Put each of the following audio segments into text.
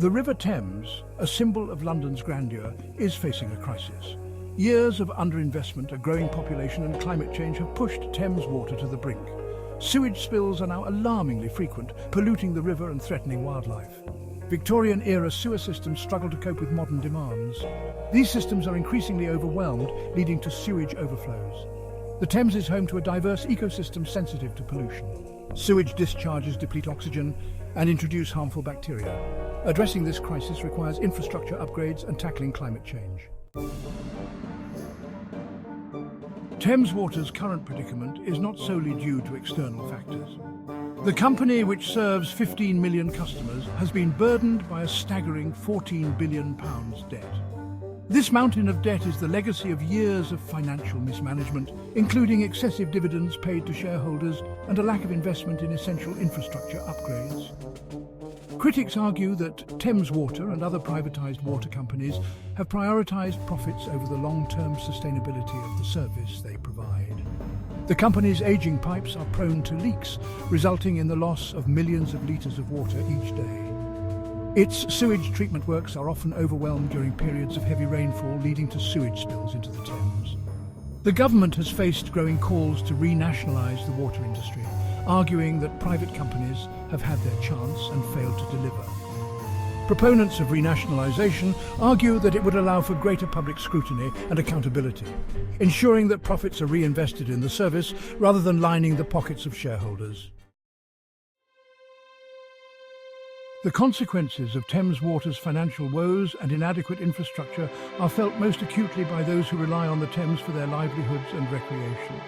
The River Thames, a symbol of London's grandeur, is facing a crisis. Years of underinvestment, a growing population and climate change have pushed Thames water to the brink. Sewage spills are now alarmingly frequent, polluting the river and threatening wildlife. Victorian-era sewer systems struggle to cope with modern demands. These systems are increasingly overwhelmed, leading to sewage overflows. The Thames is home to a diverse ecosystem sensitive to pollution. Sewage discharges deplete oxygen and introduce harmful bacteria. Addressing this crisis requires infrastructure upgrades and tackling climate change. Thames Water's current predicament is not solely due to external factors. The company, which serves 15 million customers, has been burdened by a staggering £14 billion debt. This mountain of debt is the legacy of years of financial mismanagement, including excessive dividends paid to shareholders and a lack of investment in essential infrastructure upgrades. Critics argue that Thames Water and other privatised water companies have prioritised profits over the long-term sustainability of the service they provide. The company's ageing pipes are prone to leaks, resulting in the loss of millions of litres of water each day. Its sewage treatment works are often overwhelmed during periods of heavy rainfall, leading to sewage spills into the Thames. The government has faced growing calls to renationalise the water industry, arguing that private companies have had their chance and failed to deliver. Proponents of renationalisation argue that it would allow for greater public scrutiny and accountability, ensuring that profits are reinvested in the service rather than lining the pockets of shareholders. The consequences of Thames Water's financial woes and inadequate infrastructure are felt most acutely by those who rely on the Thames for their livelihoods and recreation.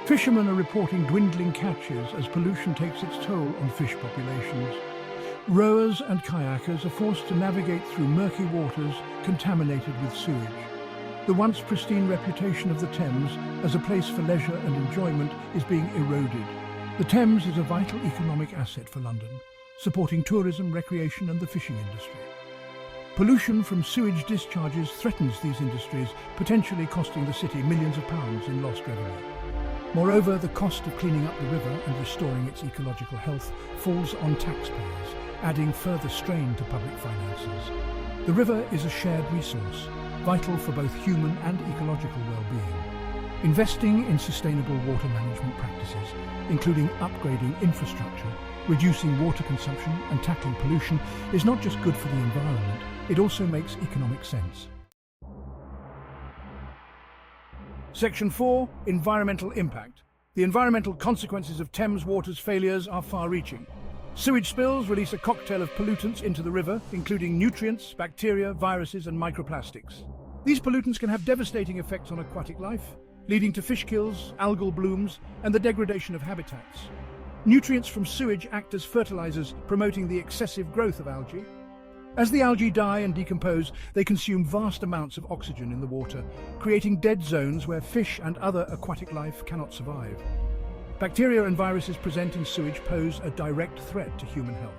Fishermen are reporting dwindling catches as pollution takes its toll on fish populations. Rowers and kayakers are forced to navigate through murky waters contaminated with sewage. The once pristine reputation of the Thames as a place for leisure and enjoyment is being eroded. The Thames is a vital economic asset for London, supporting tourism, recreation and the fishing industry. Pollution from sewage discharges threatens these industries, potentially costing the city millions of pounds in lost revenue. Moreover, the cost of cleaning up the river and restoring its ecological health falls on taxpayers, adding further strain to public finances. The river is a shared resource, vital for both human and ecological well-being. Investing in sustainable water management practices, including upgrading infrastructure, reducing water consumption and tackling pollution, is not just good for the environment, it also makes economic sense. Section 4. Environmental impact. The environmental consequences of Thames Water's failures are far-reaching. Sewage spills release a cocktail of pollutants into the river, including nutrients, bacteria, viruses and microplastics. These pollutants can have devastating effects on aquatic life, leading to fish kills, algal blooms and the degradation of habitats. Nutrients from sewage act as fertilizers, promoting the excessive growth of algae. As the algae die and decompose, they consume vast amounts of oxygen in the water, creating dead zones where fish and other aquatic life cannot survive. Bacteria and viruses present in sewage pose a direct threat to human health.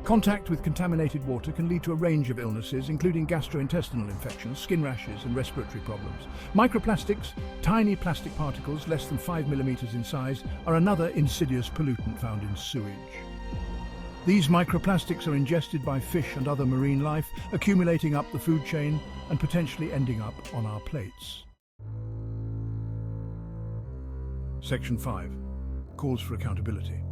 Contact with contaminated water can lead to a range of illnesses, including gastrointestinal infections, skin rashes and respiratory problems. Microplastics, tiny plastic particles less than 5 millimeters in size, are another insidious pollutant found in sewage. These microplastics are ingested by fish and other marine life, accumulating up the food chain and potentially ending up on our plates. Section 5. Calls for accountability.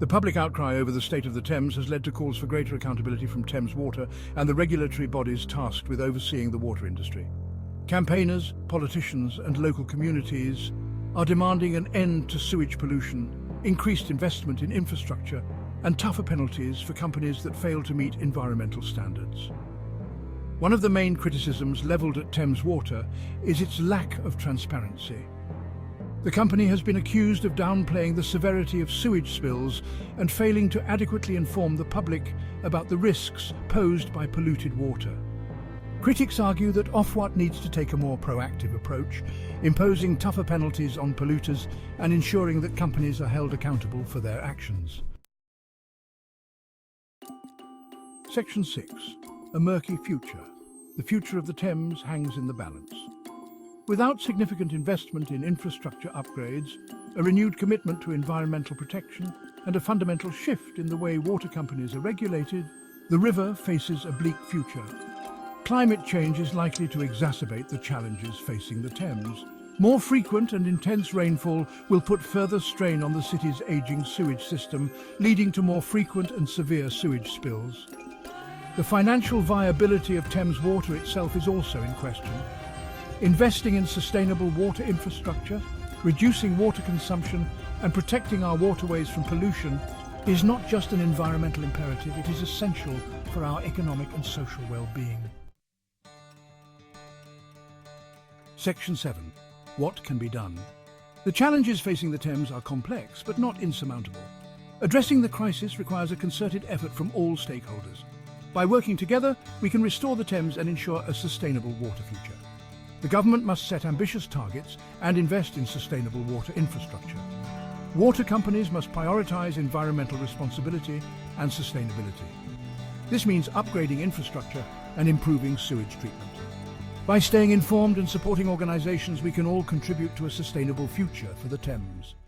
The public outcry over the state of the Thames has led to calls for greater accountability from Thames Water and the regulatory bodies tasked with overseeing the water industry. Campaigners, politicians and local communities are demanding an end to sewage pollution, increased investment in infrastructure and tougher penalties for companies that fail to meet environmental standards. One of the main criticisms levelled at Thames Water is its lack of transparency. The company has been accused of downplaying the severity of sewage spills and failing to adequately inform the public about the risks posed by polluted water. Critics argue that Ofwat needs to take a more proactive approach, imposing tougher penalties on polluters and ensuring that companies are held accountable for their actions. Section 6. A murky future. The future of the Thames hangs in the balance. Without significant investment in infrastructure upgrades, a renewed commitment to environmental protection, and a fundamental shift in the way water companies are regulated, The river faces a bleak future. Climate change is likely to exacerbate the challenges facing the Thames. More frequent and intense rainfall will put further strain on the city's aging sewage system, leading to more frequent and severe sewage spills. The financial viability of Thames Water itself is also in question. Investing in sustainable water infrastructure, reducing water consumption, and protecting our waterways from pollution is not just an environmental imperative, it is essential for our economic and social well-being. Section 7. What can be done? The challenges facing the Thames are complex, but not insurmountable. Addressing the crisis requires a concerted effort from all stakeholders. By working together, we can restore the Thames and ensure a sustainable water future. The government must set ambitious targets and invest in sustainable water infrastructure. Water companies must prioritise environmental responsibility and sustainability. This means upgrading infrastructure and improving sewage treatment. By staying informed and supporting organisations, we can all contribute to a sustainable future for the Thames.